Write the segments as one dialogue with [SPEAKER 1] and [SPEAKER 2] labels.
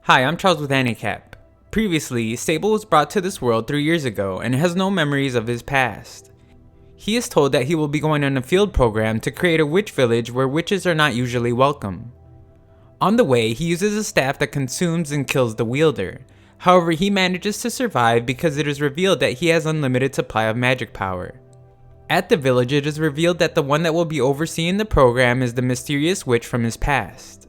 [SPEAKER 1] Hi, I'm Charles with AniCap. Previously, Sable was brought to this world 3 years ago and has no memories of his past. He is told that he will be going on a field program to create a witch village where witches are not usually welcome. On the way, he uses a staff that consumes and kills the wielder. However, he manages to survive because it is revealed that he has unlimited supply of magic power. At the village, it is revealed that the one that will be overseeing the program is the mysterious witch from his past.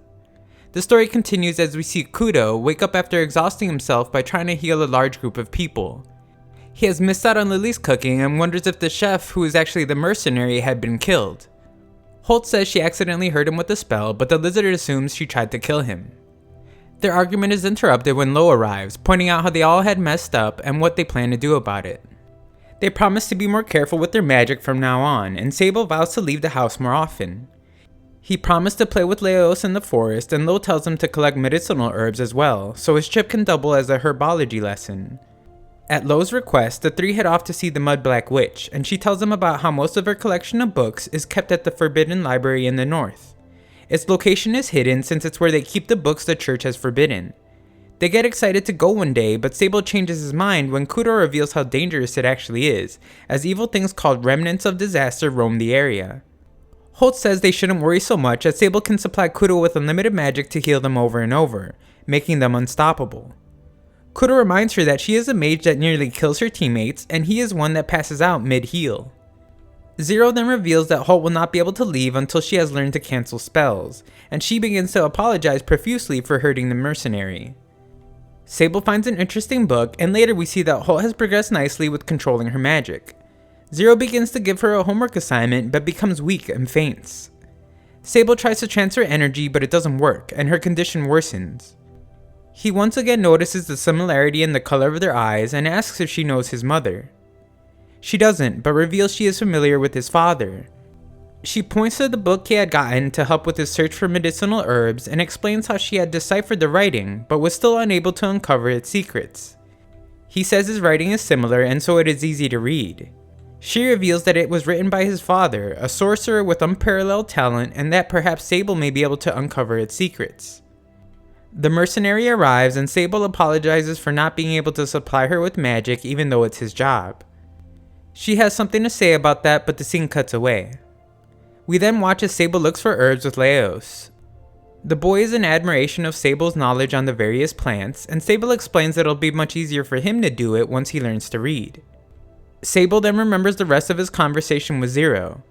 [SPEAKER 1] The story continues as we see Kudo wake up after exhausting himself by trying to heal a large group of people. He has missed out on Lily's cooking and wonders if the chef, who is actually the mercenary, had been killed. Holt says she accidentally hurt him with a spell, but the lizard assumes she tried to kill him. Their argument is interrupted when Lo arrives, pointing out how they all had messed up and what they plan to do about it. They promise to be more careful with their magic from now on, and Sable vows to leave the house more often. He promised to play with Leos in the forest, and Lo tells him to collect medicinal herbs as well, so his trip can double as a herbology lesson. At Lo's request, the three head off to see the Mud Black Witch, and she tells him about how most of her collection of books is kept at the Forbidden Library in the north. Its location is hidden since it's where they keep the books the church has forbidden. They get excited to go one day, but Sable changes his mind when Kudo reveals how dangerous it actually is, as evil things called remnants of disaster roam the area. Holt says they shouldn't worry so much as Sable can supply Kudo with unlimited magic to heal them over and over, making them unstoppable. Kudo reminds her that she is a mage that nearly kills her teammates, and he is one that passes out mid-heal. Zero then reveals that Holt will not be able to leave until she has learned to cancel spells, and she begins to apologize profusely for hurting the mercenary. Sable finds an interesting book, and later we see that Holt has progressed nicely with controlling her magic. Zero begins to give her a homework assignment but becomes weak and faints. Sable tries to transfer energy but it doesn't work, and her condition worsens. He once again notices the similarity in the color of their eyes and asks if she knows his mother. She doesn't, but reveals she is familiar with his father. She points to the book he had gotten to help with his search for medicinal herbs and explains how she had deciphered the writing but was still unable to uncover its secrets. He says his writing is similar and so it is easy to read. She reveals that it was written by his father, a sorcerer with unparalleled talent, and that perhaps Sable may be able to uncover its secrets. The mercenary arrives and Sable apologizes for not being able to supply her with magic even though it's his job. She has something to say about that, but the scene cuts away. We then watch as Sable looks for herbs with Leos. The boy is in admiration of Sable's knowledge on the various plants, and Sable explains that it'll be much easier for him to do it once he learns to read. Sable then remembers the rest of his conversation with Zero.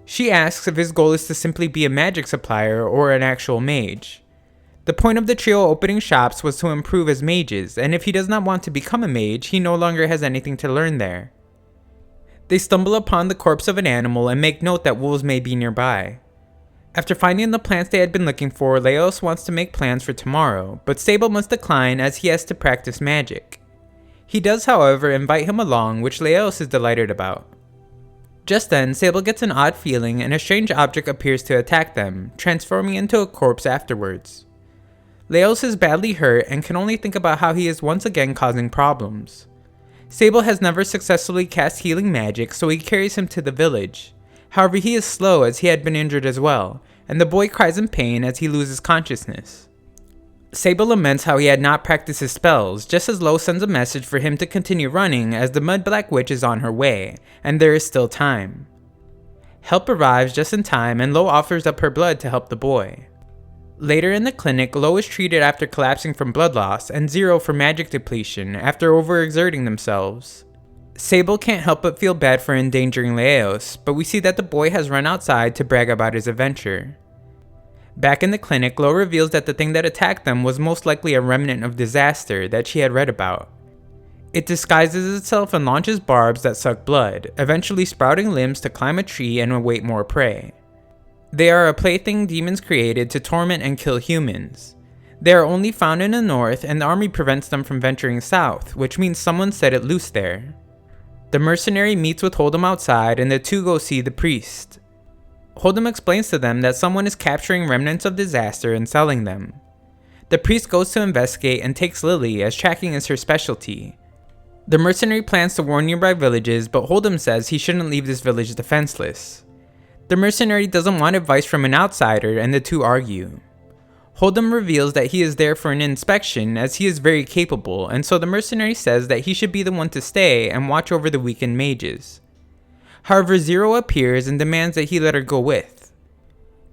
[SPEAKER 1] She asks if his goal is to simply be a magic supplier or an actual mage. The point of the trio opening shops was to improve as mages, and if he does not want to become a mage, he no longer has anything to learn there. They stumble upon the corpse of an animal and make note that wolves may be nearby. After finding the plants they had been looking for, Leos wants to make plans for tomorrow, but Sable must decline as he has to practice magic. He does, however, invite him along, which Leos is delighted about. Just then, Sable gets an odd feeling and a strange object appears to attack them, transforming into a corpse afterwards. Leos is badly hurt and can only think about how he is once again causing problems. Sable has never successfully cast healing magic, so he carries him to the village. However, he is slow as he had been injured as well, and the boy cries in pain as he loses consciousness. Sable laments how he had not practiced his spells, just as Lo sends a message for him to continue running as the Mud Black Witch is on her way, and there is still time. Help arrives just in time and Lo offers up her blood to help the boy. Later in the clinic, Lo is treated after collapsing from blood loss, and Zero for magic depletion after overexerting themselves. Sable can't help but feel bad for endangering Leos, but we see that the boy has run outside to brag about his adventure. Back in the clinic, Lo reveals that the thing that attacked them was most likely a remnant of disaster that she had read about. It disguises itself and launches barbs that suck blood, eventually sprouting limbs to climb a tree and await more prey. They are a plaything demons created to torment and kill humans. They are only found in the north, and the army prevents them from venturing south, which means someone set it loose there. The mercenary meets with Hold'em outside, and the two go see the priest. Hold'em explains to them that someone is capturing remnants of disaster and selling them. The priest goes to investigate and takes Lily, as tracking is her specialty. The mercenary plans to warn nearby villages, but Hold'em says he shouldn't leave this village defenseless. The mercenary doesn't want advice from an outsider, and the two argue. Hold'em reveals that he is there for an inspection as he is very capable, and so the mercenary says that he should be the one to stay and watch over the weakened mages. However, Zero appears and demands that he let her go with.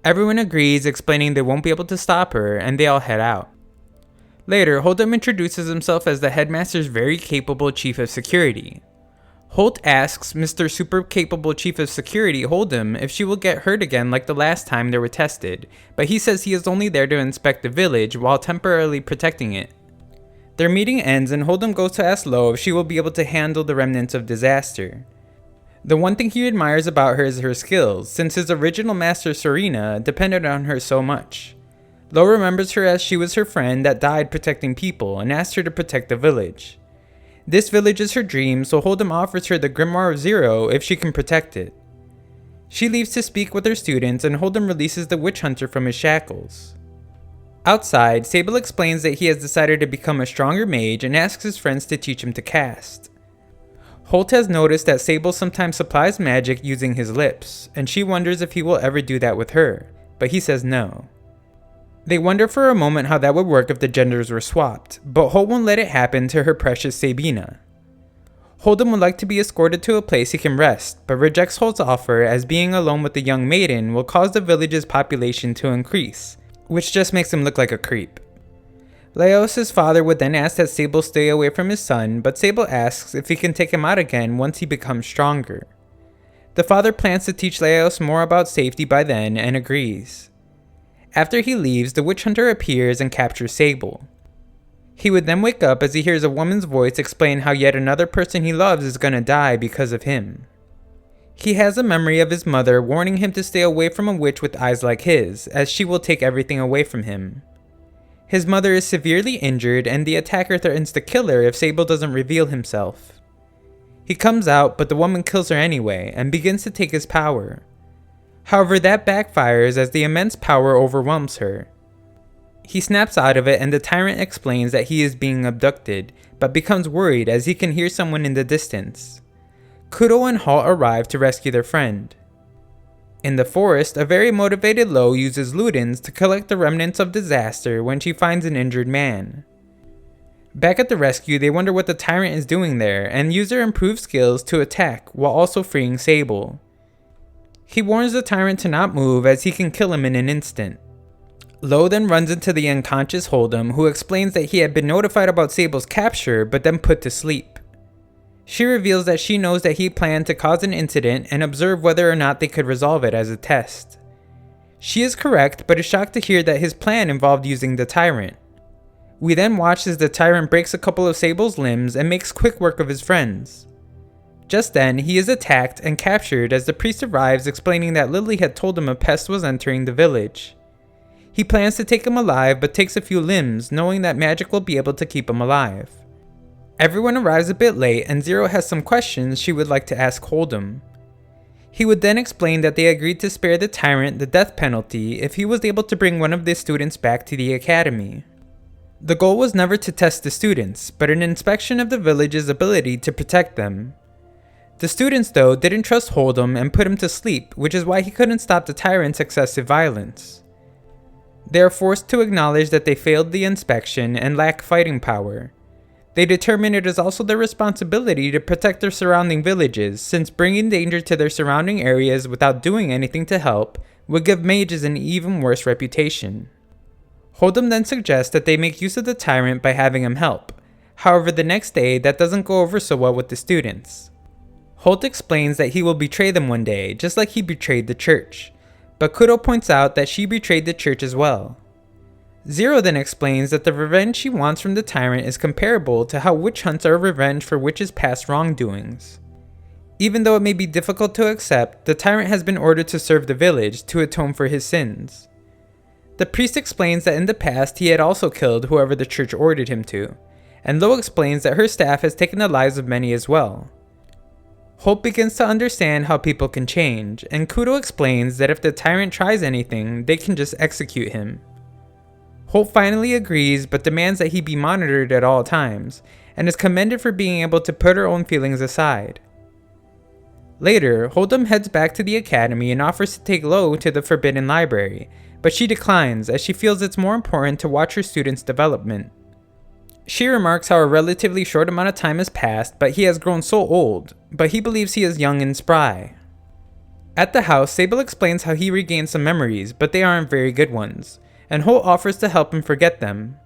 [SPEAKER 1] Everyone agrees, explaining they won't be able to stop her, and they all head out. Later, Hold'em introduces himself as the headmaster's very capable chief of security. Holt asks Mr. Super Capable Chief of Security Hold'em if she will get hurt again like the last time they were tested, but he says he is only there to inspect the village while temporarily protecting it. Their meeting ends and Hold'em goes to ask Lo if she will be able to handle the remnants of disaster. The one thing he admires about her is her skills, since his original master Serena depended on her so much. Lo remembers her as she was her friend that died protecting people and asked her to protect the village. This village is her dream, so Hold'em offers her the Grimoire of Zero if she can protect it. She leaves to speak with her students and Hold'em releases the witch hunter from his shackles. Outside, Sable explains that he has decided to become a stronger mage and asks his friends to teach him to cast. Holt has noticed that Sable sometimes supplies magic using his lips, and she wonders if he will ever do that with her, but he says no. They wonder for a moment how that would work if the genders were swapped, but Holt won't let it happen to her precious Sabina. Hold'em would like to be escorted to a place he can rest, but rejects Holt's offer as being alone with the young maiden will cause the village's population to increase, which just makes him look like a creep. Laos' father would then ask that Sable stay away from his son, but Sable asks if he can take him out again once he becomes stronger. The father plans to teach Laos more about safety by then and agrees. After he leaves, the witch hunter appears and captures Sable. He would then wake up as he hears a woman's voice explain how yet another person he loves is gonna die because of him. He has a memory of his mother warning him to stay away from a witch with eyes like his, as she will take everything away from him. His mother is severely injured and the attacker threatens to kill her if Sable doesn't reveal himself. He comes out, but the woman kills her anyway and begins to take his power. However, that backfires as the immense power overwhelms her. He snaps out of it and the tyrant explains that he is being abducted, but becomes worried as he can hear someone in the distance. Kudo and Halt arrive to rescue their friend. In the forest, a very motivated Lo uses Ludens to collect the remnants of disaster when she finds an injured man. Back at the rescue, they wonder what the tyrant is doing there and use their improved skills to attack while also freeing Sable. He warns the tyrant to not move as he can kill him in an instant. Lo then runs into the unconscious Hold'em, who explains that he had been notified about Sable's capture but then put to sleep. She reveals that she knows that he planned to cause an incident and observe whether or not they could resolve it as a test. She is correct, but is shocked to hear that his plan involved using the tyrant. We then watch as the tyrant breaks a couple of Sable's limbs and makes quick work of his friends. Just then, he is attacked and captured as the priest arrives explaining that Lily had told him a pest was entering the village. He plans to take him alive but takes a few limbs, knowing that magic will be able to keep him alive. Everyone arrives a bit late and Zero has some questions she would like to ask Hold'em. He would then explain that they agreed to spare the tyrant the death penalty if he was able to bring one of the students back to the academy. The goal was never to test the students, but an inspection of the village's ability to protect them. The students, though, didn't trust Hold'em and put him to sleep, which is why he couldn't stop the tyrant's excessive violence. They are forced to acknowledge that they failed the inspection and lack fighting power. They determine it is also their responsibility to protect their surrounding villages, since bringing danger to their surrounding areas without doing anything to help would give mages an even worse reputation. Hold'em then suggests that they make use of the tyrant by having him help. However, the next day, that doesn't go over so well with the students. Holt explains that he will betray them one day, just like he betrayed the church. But Kudo points out that she betrayed the church as well. Zero then explains that the revenge she wants from the tyrant is comparable to how witch hunts are revenge for witches' past wrongdoings. Even though it may be difficult to accept, the tyrant has been ordered to serve the village to atone for his sins. The priest explains that in the past he had also killed whoever the church ordered him to, and Lo explains that her staff has taken the lives of many as well. Hope begins to understand how people can change, and Kudo explains that if the tyrant tries anything, they can just execute him. Hope finally agrees but demands that he be monitored at all times, and is commended for being able to put her own feelings aside. Later, Hold'em heads back to the academy and offers to take Lo to the Forbidden Library, but she declines as she feels it's more important to watch her students' development. She remarks how a relatively short amount of time has passed, but he has grown so old, but he believes he is young and spry. At the house, Sable explains how he regained some memories, but they aren't very good ones, and Holt offers to help him forget them.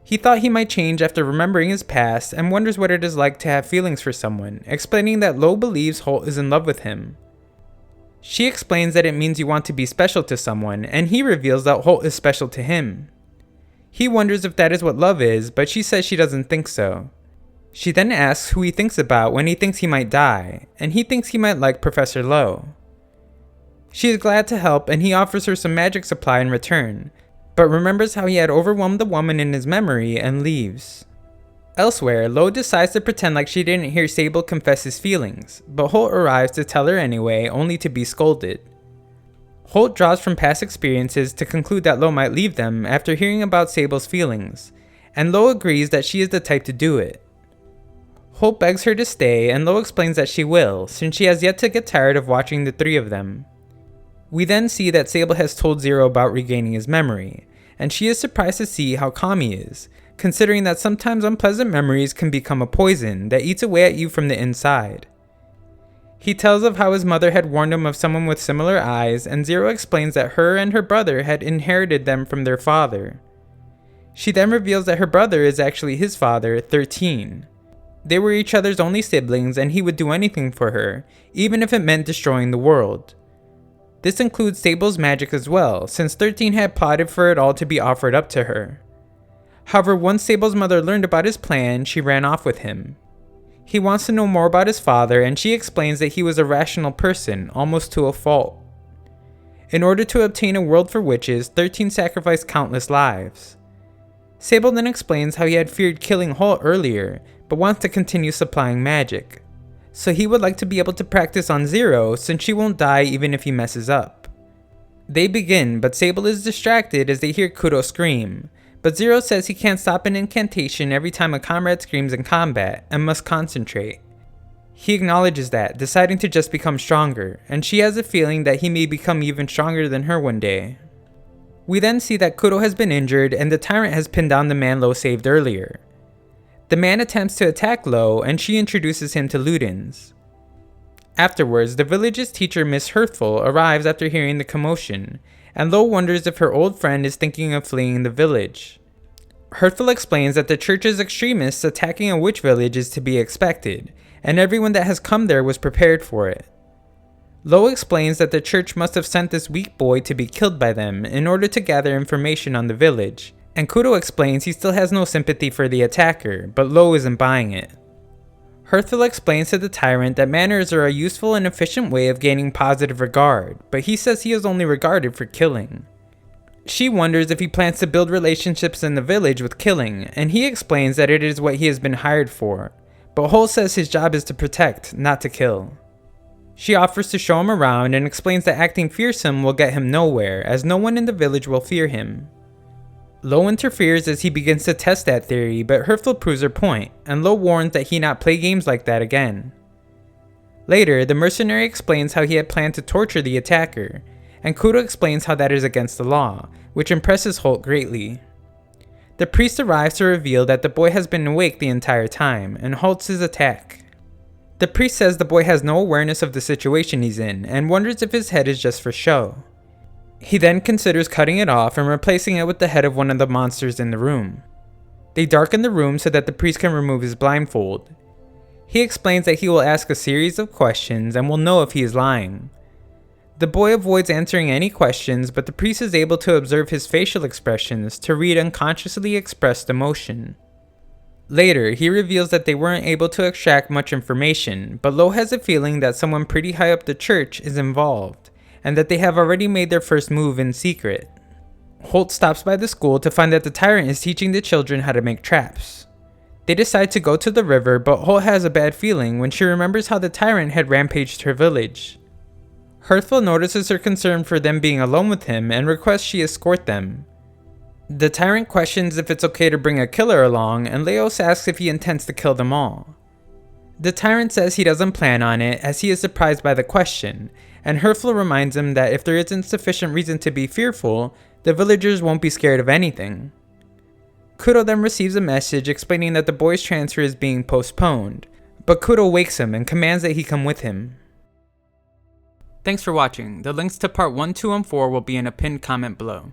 [SPEAKER 1] He thought he might change after remembering his past and wonders what it is like to have feelings for someone, explaining that Lo believes Holt is in love with him. She explains that it means you want to be special to someone, and he reveals that Holt is special to him. He wonders if that is what love is, but she says she doesn't think so. She then asks who he thinks about when he thinks he might die, and he thinks he might like Professor Lo. She is glad to help, and he offers her some magic supply in return, but remembers how he had overwhelmed the woman in his memory and leaves. Elsewhere, Lo decides to pretend like she didn't hear Sable confess his feelings, but Holt arrives to tell her anyway, only to be scolded. Holt draws from past experiences to conclude that Lo might leave them after hearing about Sable's feelings, and Lo agrees that she is the type to do it. Holt begs her to stay, and Lo explains that she will, since she has yet to get tired of watching the three of them. We then see that Sable has told Zero about regaining his memory, and she is surprised to see how calm he is, considering that sometimes unpleasant memories can become a poison that eats away at you from the inside. He tells of how his mother had warned him of someone with similar eyes, and Zero explains that her and her brother had inherited them from their father. She then reveals that her brother is actually his father, 13. They were each other's only siblings, and he would do anything for her, even if it meant destroying the world. This includes Sable's magic as well, since 13 had plotted for it all to be offered up to her. However, once Sable's mother learned about his plan, she ran off with him. He wants to know more about his father, and she explains that he was a rational person, almost to a fault. In order to obtain a world for witches, 13 sacrificed countless lives. Sable then explains how he had feared killing Holt earlier, but wants to continue supplying magic. So he would like to be able to practice on Zero, since she won't die even if he messes up. They begin, but Sable is distracted as they hear Kudo scream, but Zero says he can't stop an incantation every time a comrade screams in combat, and must concentrate. He acknowledges that, deciding to just become stronger, and she has a feeling that he may become even stronger than her one day. We then see that Kudo has been injured, and the tyrant has pinned down the man Lo saved earlier. The man attempts to attack Lo, and she introduces him to Ludens. Afterwards, the village's teacher Miss Hearthful arrives after hearing the commotion, and Lo wonders if her old friend is thinking of fleeing the village. Hearthful explains that the church's extremists attacking a witch village is to be expected, and everyone that has come there was prepared for it. Lo explains that the church must have sent this weak boy to be killed by them in order to gather information on the village, and Kudo explains he still has no sympathy for the attacker, but Lo isn't buying it. Hearthful explains to the tyrant that manners are a useful and efficient way of gaining positive regard, but he says he is only regarded for killing. She wonders if he plans to build relationships in the village with killing, and he explains that it is what he has been hired for, but Holt says his job is to protect, not to kill. She offers to show him around and explains that acting fearsome will get him nowhere, as no one in the village will fear him. Lo interferes as he begins to test that theory, but Hearthful proves her point, and Lo warns that he not play games like that again. Later, the mercenary explains how he had planned to torture the attacker, and Kudo explains how that is against the law, which impresses Holt greatly. The priest arrives to reveal that the boy has been awake the entire time, and halts his attack. The priest says the boy has no awareness of the situation he's in, and wonders if his head is just for show. He then considers cutting it off and replacing it with the head of one of the monsters in the room. They darken the room so that the priest can remove his blindfold. He explains that he will ask a series of questions and will know if he is lying. The boy avoids answering any questions, but the priest is able to observe his facial expressions to read unconsciously expressed emotion. Later, he reveals that they weren't able to extract much information, but Lo has a feeling that someone pretty high up the church is involved, and that they have already made their first move in secret. Holt stops by the school to find that the tyrant is teaching the children how to make traps. They decide to go to the river, but Holt has a bad feeling when she remembers how the tyrant had rampaged her village. Hearthful notices her concern for them being alone with him and requests she escort them. The tyrant questions if it's okay to bring a killer along, and Leos asks if he intends to kill them all. The tyrant says he doesn't plan on it, as he is surprised by the question, and Herfla reminds him that if there isn't sufficient reason to be fearful, the villagers won't be scared of anything. Kudo then receives a message explaining that the boy's transfer is being postponed, but Kudo wakes him and commands that he come with him. Thanks for watching. The links to part 1, 2, and 4 will be in a pinned comment below.